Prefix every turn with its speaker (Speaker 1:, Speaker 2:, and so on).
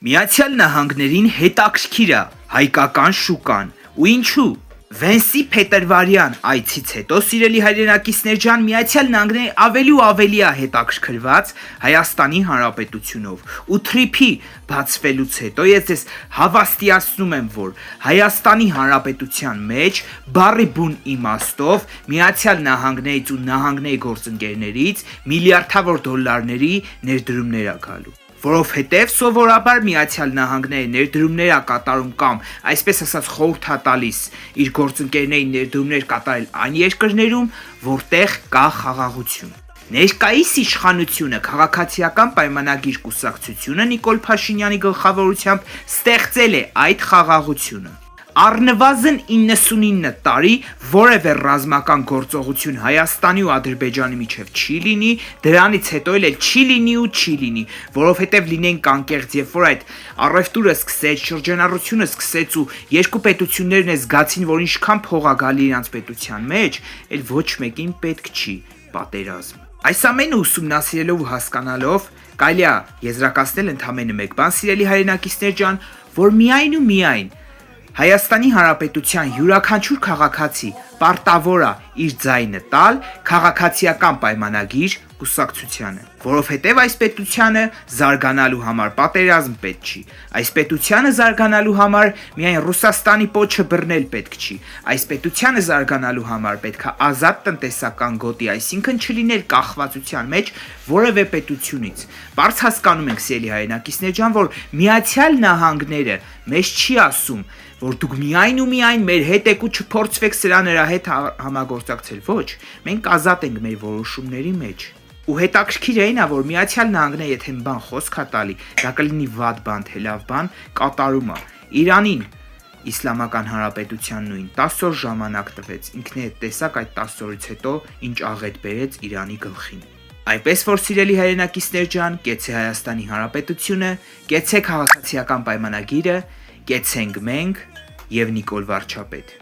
Speaker 1: Միացյալ Նահանգներին հետաքրքիր է հայկական շուկան, ու ինչու՞։ Վենսի փետրվարյան այցից հետո, սիրելի հայրենակիցներ ջան, Միացյալ Նահանգները ավելի ու ավելի է հետաքրքրված Հայաստանի Հանրապետությունով, ու թրիփի բացվելուց հետո ես ձեզ հավաստիացնում եմ, որ Հայաստանի Հանրապետության մեջ բառի բուն իմաստով Միացյալ Նահանգներից ու նահանգների գործընկերներից միլիարդավոր դոլարների ներդրումներ է գալու։ Որովհետև սովորաբար Միացյալ Նահանգները ներդրումներ է կատարում կամ այսպես ասած խորհուրդ է տալիս իր գործընկերներին ներդրումներ կատարել այն երկրներում, որտեղ կա խաղաղություն։ Ներկայիս իշխանությունը քաղաքացիական պայմանագիր կուսակցությունը Նիկոլ Փաշինյանի գլխավորությամբ ստեղծել է այդ խաղաղությունը։ Առնվազն 99 տարի որևէ ռազմական գործողություն Հայաստանի ու Ադրբեջանի միջև չի լինի, դրանից հետո էլ չի լինի, որովհետև լինենք անկեղծ, երբ որ այդ առևտուրը սկսեց, շրջանառությունը սկսեց ու երկու պետություններն զգացին, որ ինչքան փող է գալի իրանց պետության մեջ, էլ ոչ մեկին պետք չի պատերազմ։ Այս ամենը ուսումնասիրելով ու հասկանալով կարելի է եզրակացնել ընդամենը մեկ բան, սիրելի հայրենակիցներ ջան, որ միայն ու միայն Հայաստանի Հանրապետության յուրաքանչյուր քաղաքացի պարտավոր է իր ձայնը տալ քաղաքացիական պայմանագիր կուսակցությանը, որովհետև այս պետությանը զարգանալու համար պատերազմ պետք չի, այս պետությանը զարգանալու համար միայն Ռուսաստանի պոչը բռնել պետք չի, այս պետությանը զարգանալու համար պետք է ազատ տնտեսական գոտի, այսինքն չլինել կախվածության մեջ որևէ պետությունից։ Պարզ հասկանում ենք, սիրելի հայրենակիցներ ջան, որ Միացյալ Նահանգները մեզ չի ասում, որ դուք միայն ու միայն մեր հետ եք ու չփորձվեք սրա նրա հետ համագործակցել, ոչ, մենք ազատ ենք մեր որոշումների մեջ։ Ու հետաքրքիր էին է, որ Միացյալ Նահանգները եթե մի բան խոսք է տալի, դա կլինի վատ բան, թե լավ բան, կատարում է։ Իրանին Իսլամական Հանրապետության նույն 10 օր ժամանակ տվեց, ինքն է տեսակ այդ 10 օրից հետո ինչ աղետ բերեց Իրանի գլխին։ Այնպես որ սիրելի հայրենակիցներ ջան, կեցե Հայաստանի Հանրապետությունը, կեցե քաղաքացիական պայմանագիրը, կեցենք մենք եւ Նիկոլ Վարչապետ։